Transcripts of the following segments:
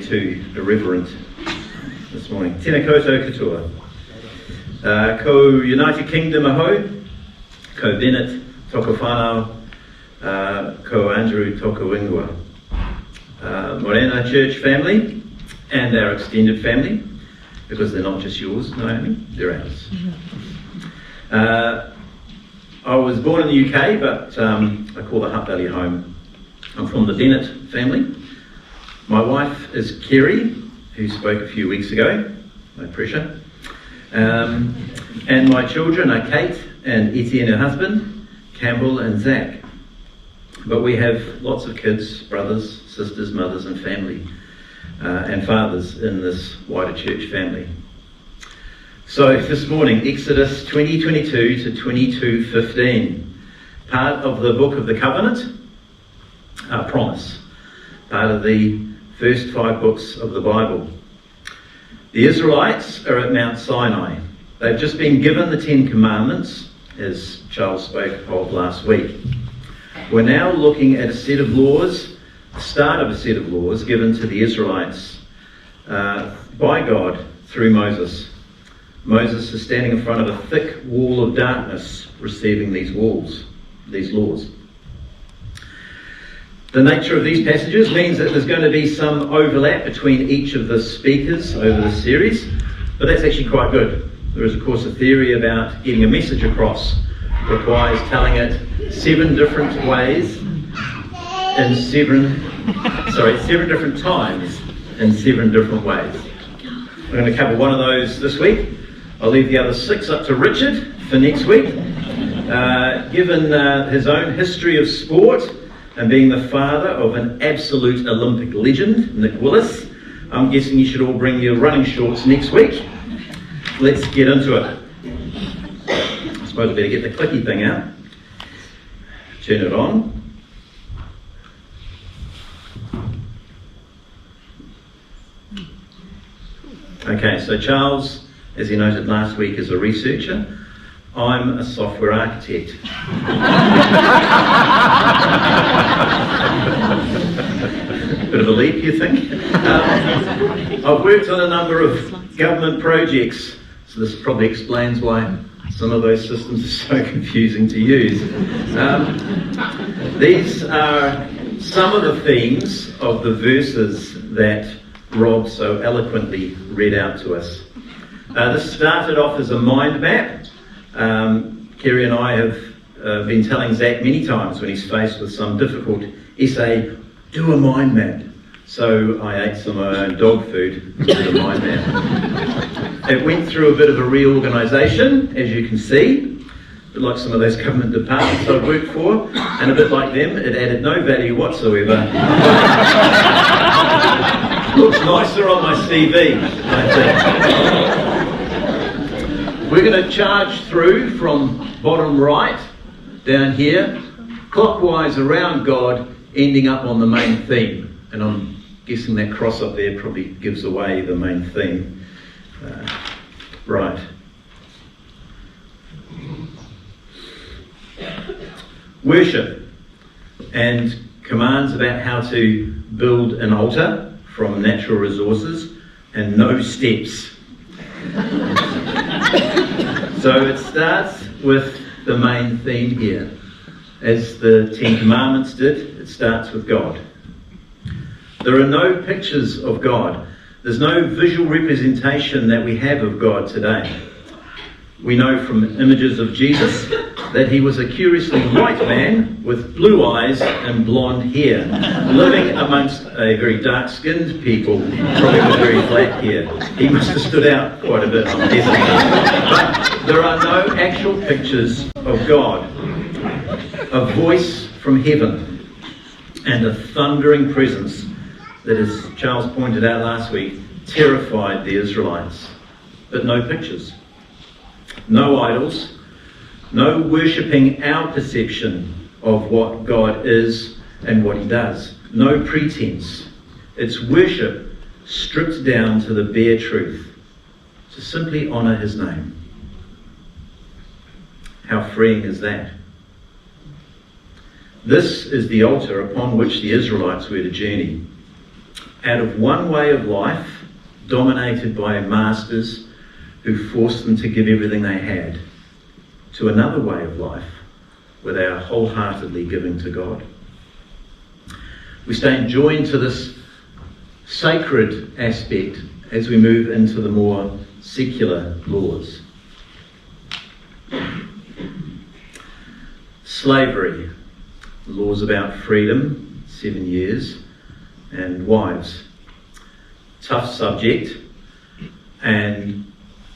be too irreverent this morning. Tēnā koutou katoa. Ko United Kingdom aho, ko Bennett toko whanau, ko Andrew toko ingoa. Morena Church family and our extended family, because they're not just yours, Naomi, they're ours. I was born in the UK, but I call the Hutt Valley home. I'm from the Bennett family. My wife is Kerry, who spoke a few weeks ago, no pressure. And my children are Kate and Etienne, her husband, Campbell and Zach. But we have lots of kids, brothers, sisters, mothers and family and fathers in this wider church family. So this morning, Exodus 20:22 to 22:15, part of the Book of the Covenant, Promise, part of the first 5 books of the Bible. The Israelites are at Mount Sinai. They've just been given the 10 Commandments, as Charles spoke of last week. We're now looking at a set of laws, the start of a set of laws given to the Israelites by God through Moses. Moses is standing in front of a thick wall of darkness receiving these laws. The nature of these passages means that there's going to be some overlap between each of the speakers over the series, but that's actually quite good. There is, of course, a theory about getting a message across requires telling it 7 different ways in 7 different times in 7 different ways. We're going to cover one of those this week. I'll leave the other 6 up to Richard for next week. Given his own history of sport and being the father of an absolute Olympic legend, Nick Willis, I'm guessing you should all bring your running shorts next week. Let's get into it. I suppose I better get the clicky thing out. Turn it on. Okay, so Charles, as he noted last week, is a researcher. I'm a software architect. Bit of a leap, you think? I've worked on a number of government projects, so this probably explains why some of those systems are so confusing to use. These are some of the themes of the verses that Rob so eloquently read out to us. This started off as a mind map. Kerry and I have been telling Zach many times when he's faced with some difficult essay, do a mind map. So I ate some of my own dog food to do the mind map. It went through a bit of a reorganisation, as you can see, a bit like some of those government departments I've worked for, and a bit like them, it added no value whatsoever. Looks nicer on my CV, I think. We're going to charge through from bottom right, down here, clockwise around God, ending up on the main theme. And I'm guessing that cross up there probably gives away the main theme. Right. Worship and commands about how to build an altar from natural resources and no steps. So it starts with the main theme here. As the 10 Commandments did, it starts with God. There are no pictures of God. There's no visual representation that we have of God today. We know from images of Jesus that he was a curiously white man with blue eyes and blonde hair, living amongst a very dark-skinned people, probably with very flat hair. He must have stood out quite a bit, I'm guessing. But there are no actual pictures of God. A voice from heaven and a thundering presence that, as Charles pointed out last week, terrified the Israelites. But no pictures. No idols, no worshipping our perception of what God is and what he does. No pretense. It's worship stripped down to the bare truth, to simply honour his name. How freeing is that? This is the altar upon which the Israelites were to journey. out of one way of life dominated by masters who forced them to give everything they had, to another way of life where they are wholeheartedly giving to God. We stay joined to this sacred aspect as we move into the more secular laws. Slavery, laws about freedom, 7 years, and wives. Tough subject, and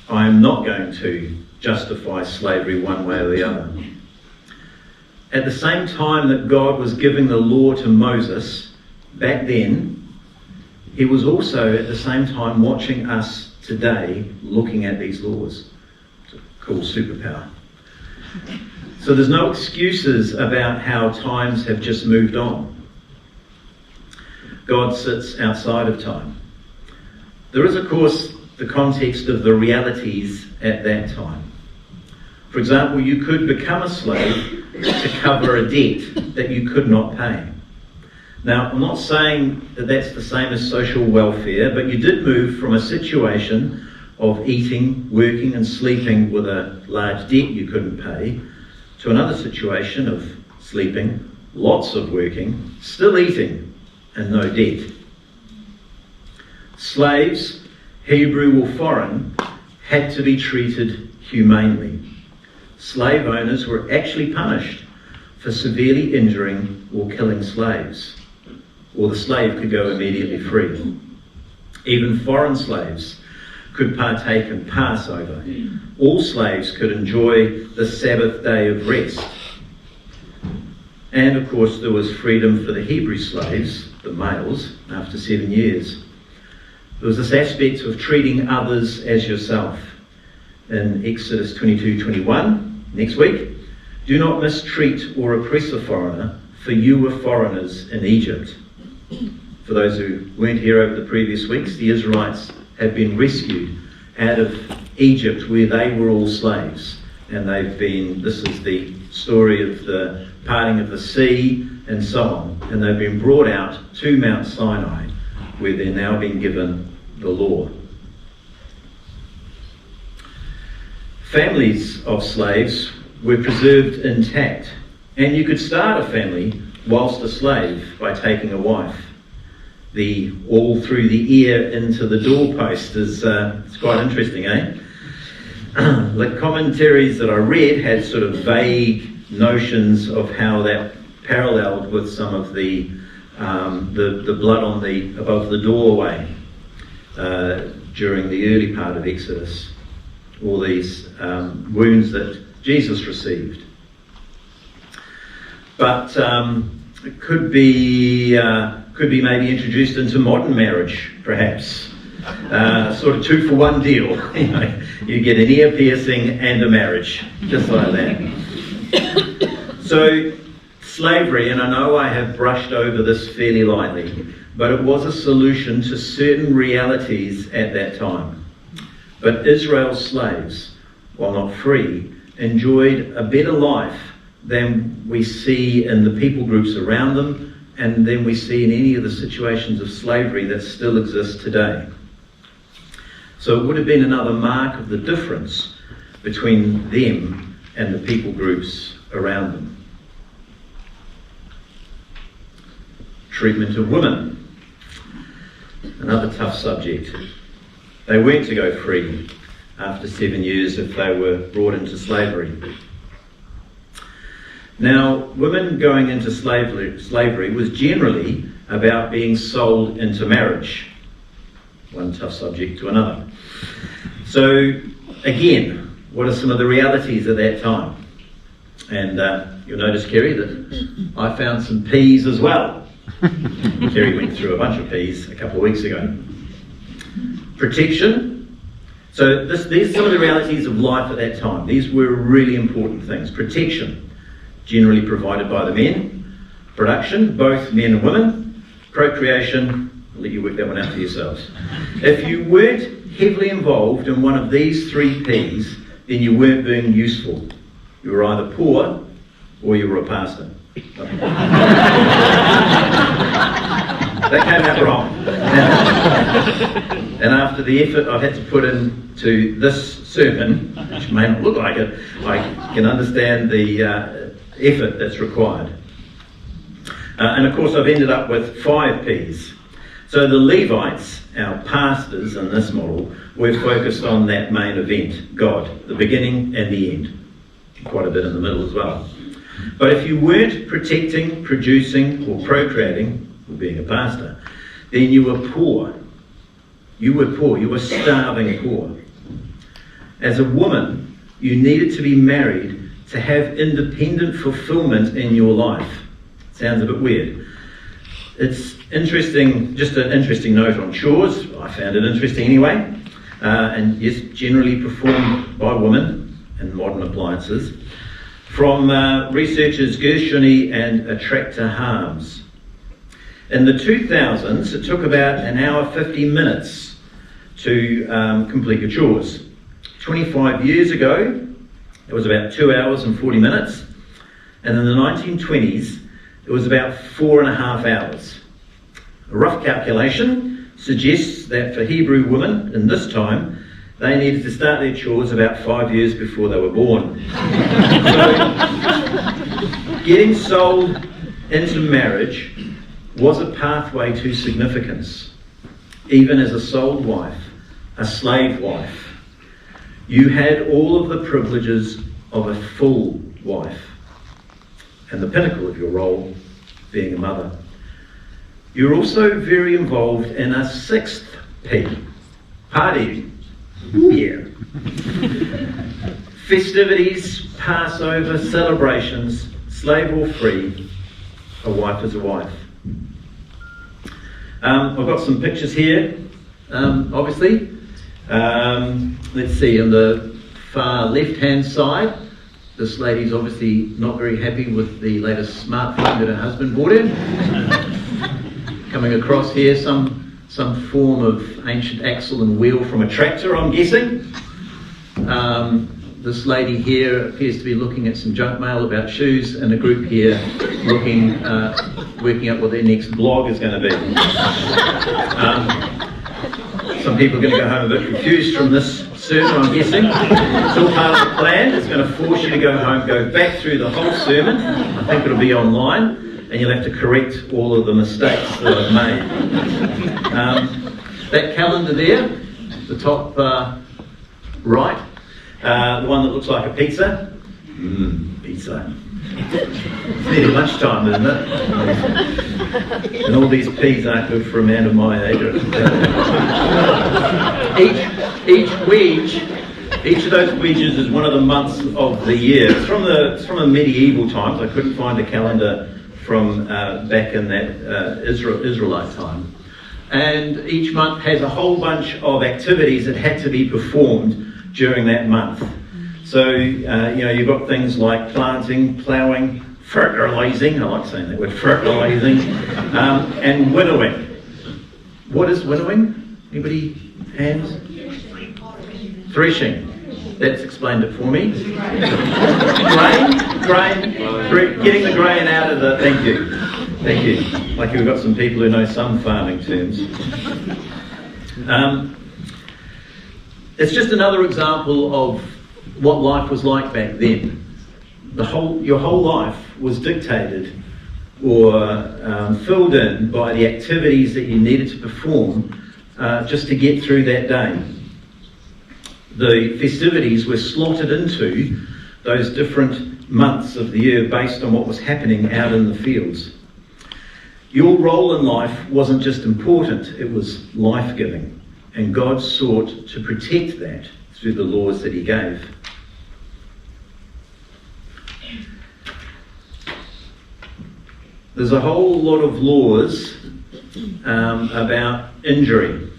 I'm not going to justify slavery one way or the other. At the same time that God was giving the law to Moses, back then, he was also at the same time watching us today looking at these laws. It's a cool superpower. So there's no excuses about how times have just moved on. God sits outside of time. There is, of course, the context of the realities at that time. For example, you could become a slave to cover a debt that you could not pay. Now, I'm not saying that that's the same as social welfare, but you did move from a situation of eating, working and sleeping with a large debt you couldn't pay to another situation of sleeping, lots of working, still eating and no debt. Slaves, Hebrew or foreign, had to be treated humanely. Slave owners were actually punished for severely injuring or killing slaves, or the slave could go immediately free. Even foreign slaves could partake in Passover. All slaves could enjoy the Sabbath day of rest. And of course there was freedom for the Hebrew slaves, the males, after 7 years. There was this aspect of treating others as yourself. In Exodus 22:21, next week, do not mistreat or oppress a foreigner, for you were foreigners in Egypt. For those who weren't here over the previous weeks, the Israelites have been rescued out of Egypt where they were all slaves. And this is the story of the parting of the sea and so on. And they've been brought out to Mount Sinai where they're now being given the law. Families of slaves were preserved intact, and you could start a family whilst a slave by taking a wife. The all through the ear into the doorpost is it's quite interesting, eh? The commentaries that I read had sort of vague notions of how that paralleled with some of the blood on above the doorway during the early part of Exodus. All these wounds that Jesus received. But it could be maybe introduced into modern marriage, perhaps. Sort of 2-for-1 deal. You get an ear piercing and a marriage, just like that. So slavery, and I know I have brushed over this fairly lightly, but it was a solution to certain realities at that time. But Israel's slaves, while not free, enjoyed a better life than we see in the people groups around them, and than we see in any of the situations of slavery that still exist today. So it would have been another mark of the difference between them and the people groups around them. Treatment of women, another tough subject. They weren't to go free after 7 years if they were brought into slavery. Now, women going into slavery was generally about being sold into marriage. One tough subject to another. So, again, what are some of the realities at that time? And you'll notice, Kerry, that I found some P's as well. Kerry went through a bunch of P's a couple of weeks ago. Protection. So these are some of the realities of life at that time. These were really important things. Protection, generally provided by the men. Production, both men and women. Procreation, I'll let you work that one out for yourselves. If you weren't heavily involved in one of these 3 P's, then you weren't being useful. You were either poor or you were a pastor. That came out wrong. And after the effort I've had to put into this sermon, which may not look like it, I can understand the effort that's required. And of course I've ended up with 5 P's. So the Levites, our pastors in this model, we're focused on that main event, God, the beginning and the end. Quite a bit in the middle as well. But if you weren't protecting, producing or procreating, or being a pastor, then you were poor. You were poor. You were starving poor. As a woman, you needed to be married to have independent fulfillment in your life. Sounds a bit weird. It's interesting, just an interesting note on chores. I found it interesting anyway. And yes, generally performed by women in modern appliances. From researchers Gershoni and Attractor Harms. In the 2000s, it took about an hour 50 minutes to complete your chores. 25 years ago, it was about 2 hours and 40 minutes. And in the 1920s, it was about 4.5 hours. A rough calculation suggests that for Hebrew women in this time, they needed to start their chores about 5 years before they were born. So, getting sold into marriage was a pathway to significance. Even as a sold wife, a slave wife, you had all of the privileges of a full wife, and the pinnacle of your role being a mother. You're also very involved in a 6th P, partying. Yeah. Festivities, Passover, celebrations, slave or free, a wife is a wife. I've got some pictures here, obviously. Let's see, on the far left-hand side, this lady's obviously not very happy with the latest smartphone that her husband bought her. Coming across here, some form of ancient axle and wheel from a tractor, I'm guessing. This lady here appears to be looking at some junk mail about shoes, and a group here looking, working out what their next blog is going to be. Some people are going to go home a bit confused from this sermon, I'm guessing. It's all part of the plan. It's going to force you to go home, go back through the whole sermon. I think it'll be online, and you'll have to correct all of the mistakes that I've made. That calendar there, the top right, the one that looks like a pizza. Pizza. It's nearly lunchtime, isn't it? And all these peas aren't good for a man of my age. Each of those wedges is one of the months of the year. It's from the medieval times. I couldn't find a calendar from back in that Israelite time. And each month has a whole bunch of activities that had to be performed during that month. So, you've got things like planting, ploughing, fertilising, I like saying that word, fertilising, and winnowing. What is winnowing? Anybody? Hands? Threshing. That's explained it for me. Grain, getting the grain out of the, thank you. Like we've got some people who know some farming terms. It's just another example of what life was like back then. Your whole life was dictated or filled in by the activities that you needed to perform just to get through that day. The festivities were slotted into those different months of the year based on what was happening out in the fields. Your role in life wasn't just important, it was life-giving. And God sought to protect that through the laws that he gave. There's a whole lot of laws about injury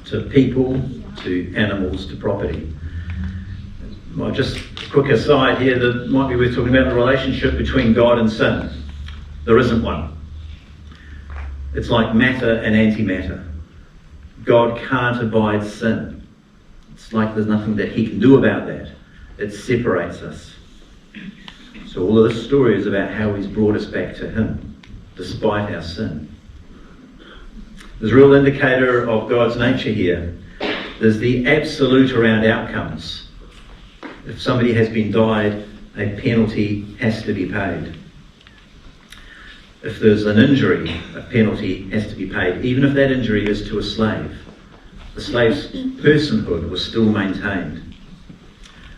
to people, to animals, to property. Well, just a quick aside here that might be worth talking about the relationship between God and sin. There isn't one. It's like matter and antimatter. God can't abide sin. It's like there's nothing that he can do about that. It separates us. So all of this story is about how he's brought us back to him, despite our sin. There's a real indicator of God's nature here. There's the absolute around outcomes. If somebody has been died, a penalty has to be paid. If there's an injury, a penalty has to be paid, even if that injury is to a slave. The slave's personhood was still maintained.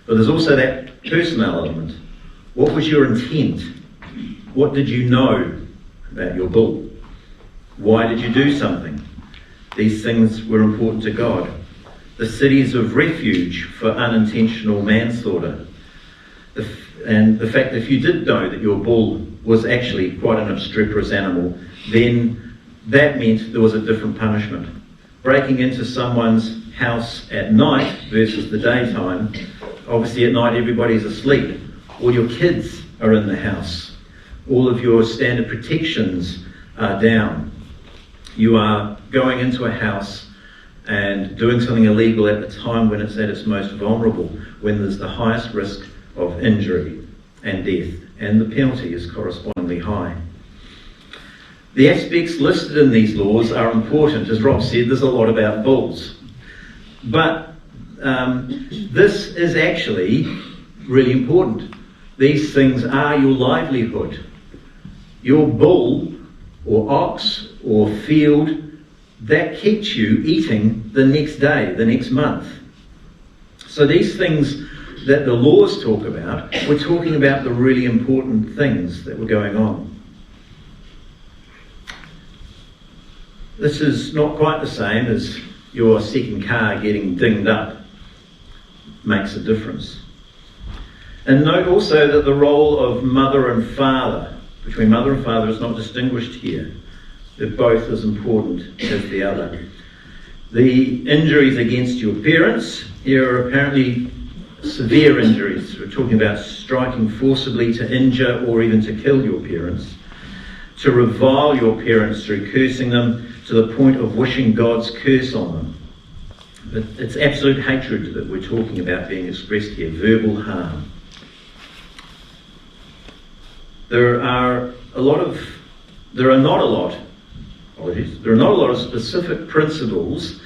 But there's also that personal element. What was your intent? What did you know about your bull? Why did you do something? These things were important to God. The cities of refuge for unintentional manslaughter. And the fact that if you did know that your bull was actually quite an obstreperous animal, then that meant there was a different punishment. Breaking into someone's house at night versus the daytime, obviously at night everybody's asleep. All your kids are in the house. All of your standard protections are down. You are going into a house and doing something illegal at the time when it's at its most vulnerable, when there's the highest risk of injury and death, and the penalty is correspondingly high. The aspects listed in these laws are important. As Rob said, there's a lot about bulls. But this is actually really important. These things are your livelihood. Your bull or ox or field, that keeps you eating the next day, the next month. So these things that the laws talk about, we're talking about the really important things that were going on. This is not quite the same as your second car getting dinged up. Makes a difference. And note also that the role of mother and father, between mother and father, is not distinguished here. They're both as important as the other. The injuries against your parents here are apparently severe injuries. We're talking about striking forcibly to injure or even to kill your parents, to revile your parents through cursing them to the point of wishing God's curse on them. But it's absolute hatred that we're talking about being expressed here, verbal harm. There are not a lot of specific principles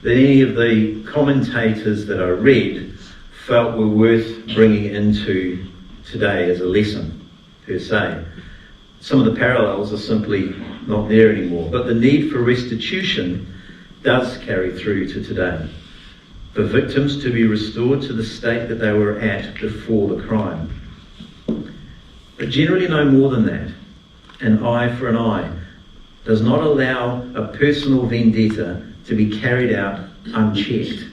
that any of the commentators that I read felt were worth bringing into today as a lesson, per se. Some of the parallels are simply not there anymore, but the need for restitution does carry through to today. For victims to be restored to the state that they were at before the crime. But generally no more than that. An eye for an eye does not allow a personal vendetta to be carried out unchecked.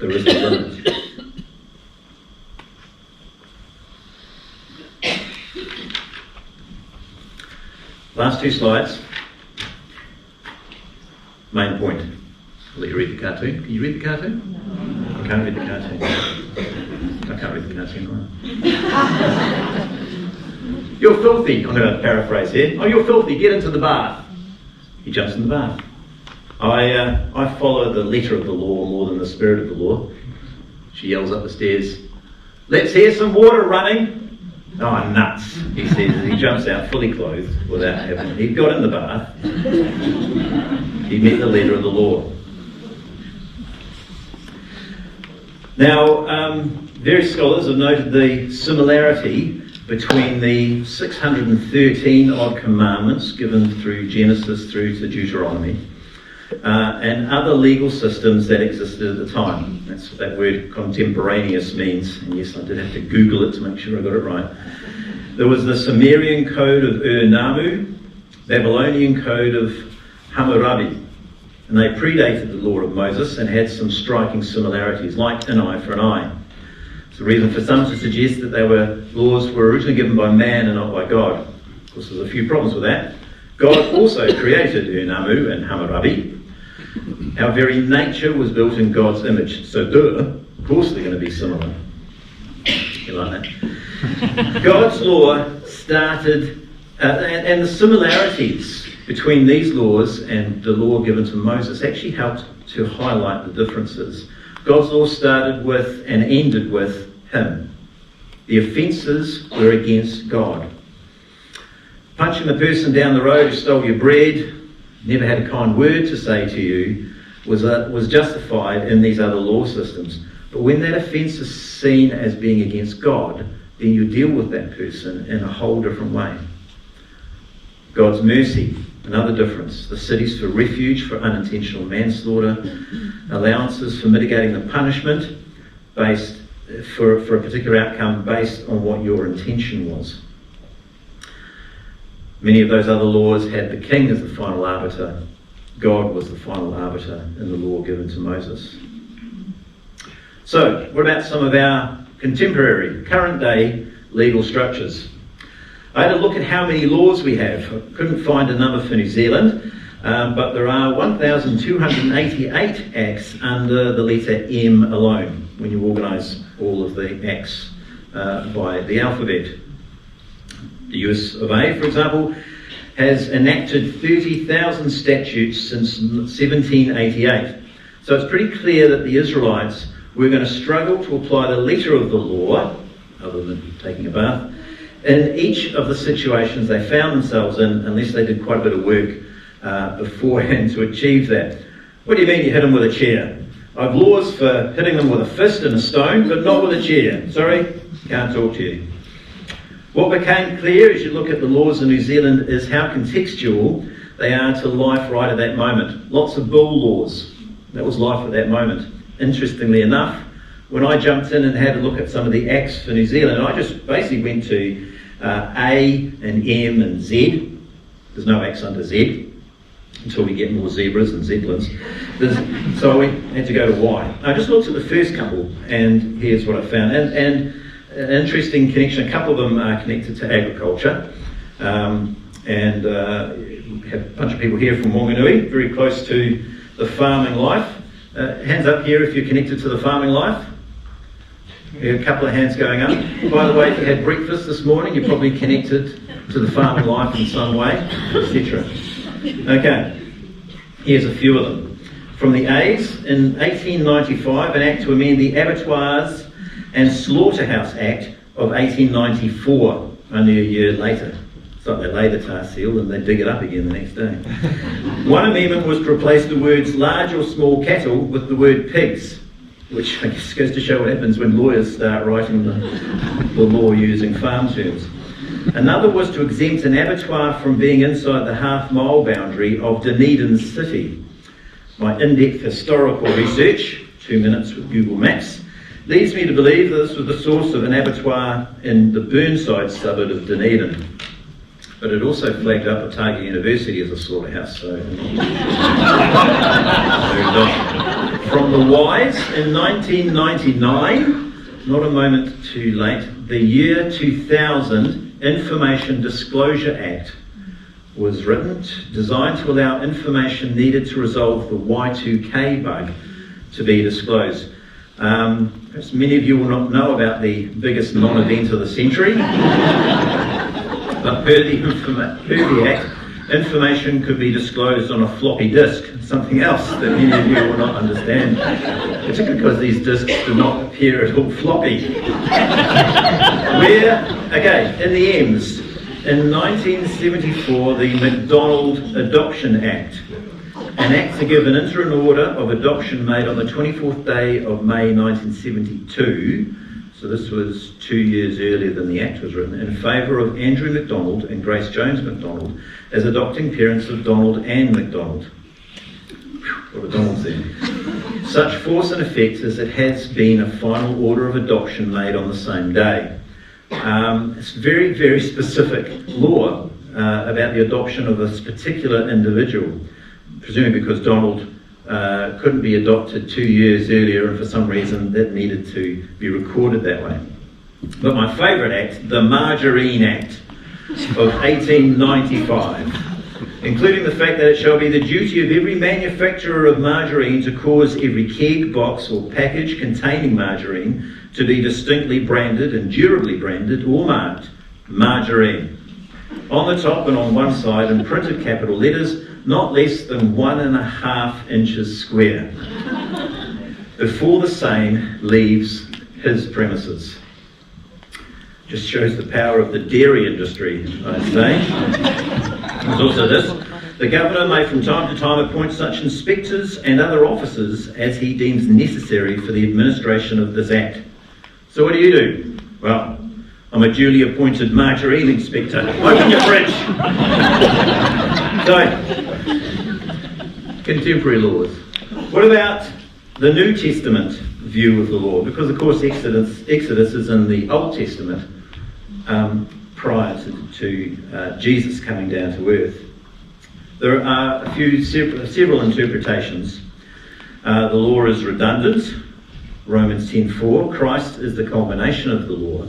There is a limit. Last two slides. Main point. I'll let you read the cartoon. Can you read the cartoon? No. I can't read the cartoon. I can't read the cartoon either. You're filthy. I'm going to paraphrase here. Oh, you're filthy. Get into the bath. He jumps in the bath. I follow the letter of the law more than the spirit of the law. She yells up the stairs, "Let's hear some water running." "Oh, nuts," he says as he jumps out fully clothed without having... He got in the bath. He met the letter of the law. Now, various scholars have noted the similarity between the 613 odd commandments given through Genesis through to Deuteronomy and other legal systems that existed at the time. That's what that word contemporaneous means. And yes, I did have to Google it to make sure I got it right. There was the Sumerian code of Ur-Nammu, Babylonian code of Hammurabi, and they predated the law of Moses and had some striking similarities, like an eye for an eye. It's a reason for some to suggest that laws were originally given by man and not by God. Of course, there's a few problems with that. God also created Ur-Nammu and Hammurabi. Our very nature was built in God's image, so of course they're going to be similar. You like that? God's law started, and the similarities between these laws and the law given to Moses actually helped to highlight the differences. God's law started with and ended with him. The offences were against God. Punching the person down the road who stole your bread, never had a kind word to say to you, was justified in these other law systems. But when that offence is seen as being against God, then you deal with that person in a whole different way. God's mercy, another difference. The cities for refuge for unintentional manslaughter, allowances for mitigating the punishment based for a particular outcome based on what your intention was. Many of those other laws had the king as the final arbiter. God was the final arbiter in the law given to Moses. So, what about some of our contemporary, current day legal structures? I had a look at how many laws we have. I couldn't find a number for New Zealand, but there are 1,288 acts under the letter M alone, when you organise all of the acts by the alphabet. The US of A, for example, has enacted 30,000 statutes since 1788. So it's pretty clear that the Israelites were going to struggle to apply the letter of the law, other than taking a bath, in each of the situations they found themselves in, unless they did quite a bit of work beforehand to achieve that. What do you mean you hit them with a chair? I've laws for hitting them with a fist and a stone, but not with a chair. Sorry, can't talk to you. What became clear as you look at the laws in New Zealand is how contextual they are to life right at that moment. Lots of bull laws. That was life at that moment. Interestingly enough, when I jumped in and had a look at some of the acts for New Zealand, I just basically went to A and M and Z. There's no acts under Z until we get more zebras and zeblins. So I had to go to Y. I just looked at the first couple, and here's what I found. And an interesting connection. A couple of them are connected to agriculture, and have a bunch of people here from Wanganui, very close to the farming life. Hands up here if you're connected to the farming life. A couple of hands going up. By the way, if you had breakfast this morning, you're probably connected to the farming life in some way, etc. Okay, here's a few of them. From the A's, in 1895, an act to amend the Abattoirs and Slaughterhouse Act of 1894, only a year later. It's like they lay the tar seal and they dig it up again the next day. One amendment was to replace the words large or small cattle with the word pigs, which I guess goes to show what happens when lawyers start writing the law using farm terms. Another was to exempt an abattoir from being inside the half-mile boundary of Dunedin City. My in-depth historical research, 2 minutes with Google Maps, leads me to believe that this was the source of an abattoir in the Burnside suburb of Dunedin. But it also flagged up Otago University as a slaughterhouse, so... From the Y's, in 1999, not a moment too late, the year 2000 Information Disclosure Act was written, designed to allow information needed to resolve the Y2K bug to be disclosed. Perhaps many of you will not know about the biggest non-event of the century, but per the Act, information could be disclosed on a floppy disk, something else that many of you will not understand, particularly because these disks do not appear at all floppy. In the M's, in 1974, the MacDonald Adoption Act, an act to give an interim order of adoption made on the 24th day of May 1972, so this was 2 years earlier than the act was written, in favour of Andrew MacDonald and Grace Jones MacDonald as adopting parents of Donald and MacDonald. What a Donald's there. Such force and effect as it has been a final order of adoption made on the same day. It's very, very specific law about the adoption of this particular individual, presumably because Donald couldn't be adopted 2 years earlier, and for some reason that needed to be recorded that way. But my favourite act, the Margarine Act of 1895, including the fact that it shall be the duty of every manufacturer of margarine to cause every keg, box or package containing margarine to be distinctly branded and durably branded or marked margarine on the top and on one side in printed capital letters not less than 1.5 inches square before the same leaves his premises. Just shows the power of the dairy industry, I'd say. There's also this. The governor may from time to time appoint such inspectors and other officers as he deems necessary for the administration of this act. So what do you do? Well, I'm a duly appointed margarine inspector. Open your fridge! So, contemporary laws. What about the New Testament view of the law? Because of course Exodus is in the Old Testament prior to Jesus coming down to earth. There are several interpretations. The law is redundant. Romans 10:4. Christ is the culmination of the law,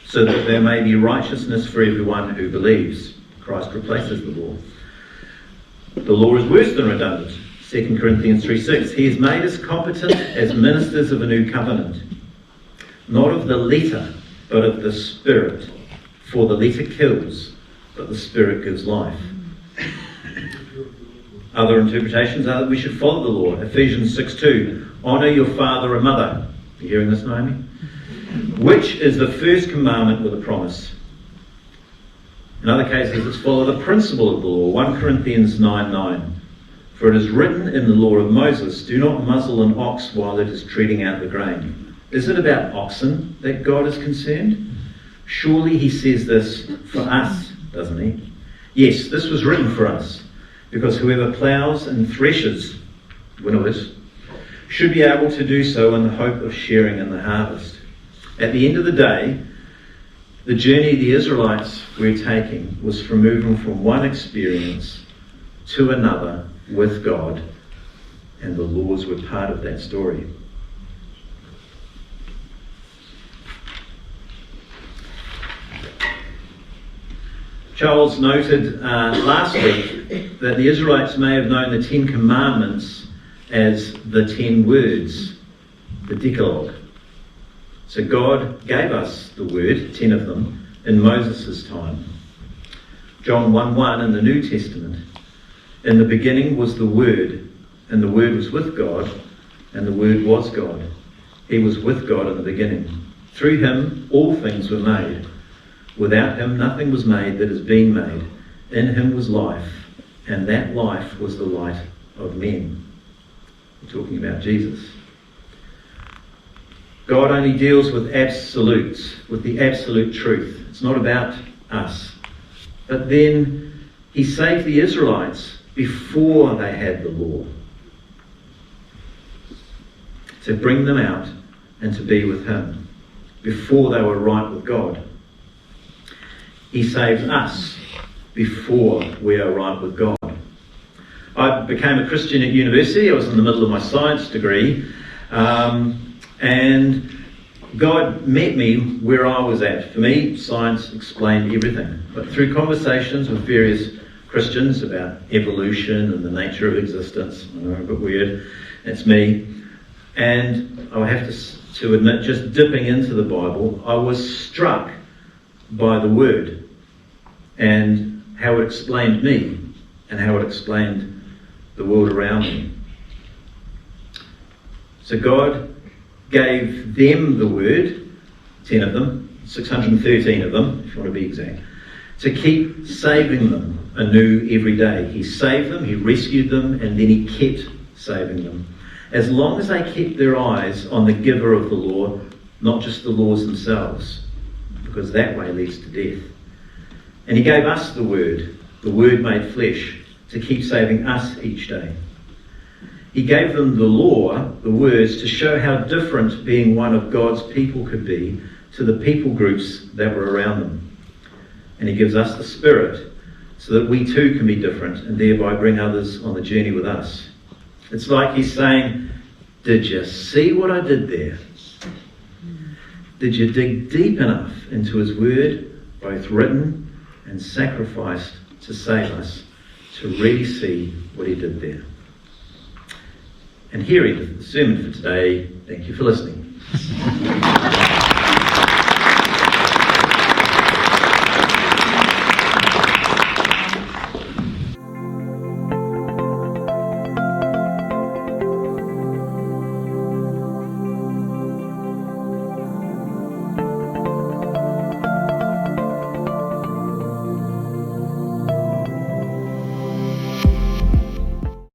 so that there may be righteousness for everyone who believes. Christ replaces the law. The law is worse than redundant. 2 Corinthians 3:6. He has made us competent as ministers of a new covenant, not of the letter, but of the Spirit. For the letter kills, but the Spirit gives life. Other interpretations are that we should follow the law. Ephesians 6:2. Honour your father and mother. You hearing this, Naomi? Which is the first commandment with a promise. In other cases, it's follow the principle of the law. 1 Corinthians 9:9. For it is written in the law of Moses, do not muzzle an ox while it is treading out the grain. Is it about oxen that God is concerned? Surely he says this for us, doesn't he? Yes, this was written for us, because whoever ploughs and threshes, winnowers, should be able to do so in the hope of sharing in the harvest. At the end of the day, the journey the Israelites were taking was from moving from one experience to another with God, and the laws were part of that story. Charles noted last week that the Israelites may have known the 10 Commandments as the 10 words, the Decalogue. So God gave us the word, 10 of them, in Moses' time. John 1:1 in the New Testament. In the beginning was the Word, and the Word was with God, and the Word was God. He was with God in the beginning. Through him all things were made. Without him nothing was made that has been made. In him was life, and that life was the light of men. We're talking about Jesus. God only deals with absolutes, with the absolute truth. It's not about us. But then he saved the Israelites before they had the law, to bring them out and to be with him, before they were right with God. He saved us before we are right with God. I became a Christian at university. I was in the middle of my science degree, and God met me where I was at. For me, science explained everything. But through conversations with various Christians about evolution and the nature of existence, I know, a bit weird, that's me, and I have to admit, just dipping into the Bible, I was struck by the Word and how it explained me and how it explained the world around me. So God gave them the Word, 10 of them, 613 of them, if you want to be exact, to keep saving them anew every day. He saved them, he rescued them, and then he kept saving them. As long as they kept their eyes on the giver of the law, not just the laws themselves, because that way leads to death. And he gave us the Word made flesh, to keep saving us each day. He gave them the law, the words, to show how different being one of God's people could be to the people groups that were around them. And he gives us the Spirit so that we too can be different and thereby bring others on the journey with us. It's like he's saying, did you see what I did there? Did you dig deep enough into his word, both written and sacrificed to save us, to really see what he did there? And here is the sermon for today. Thank you for listening.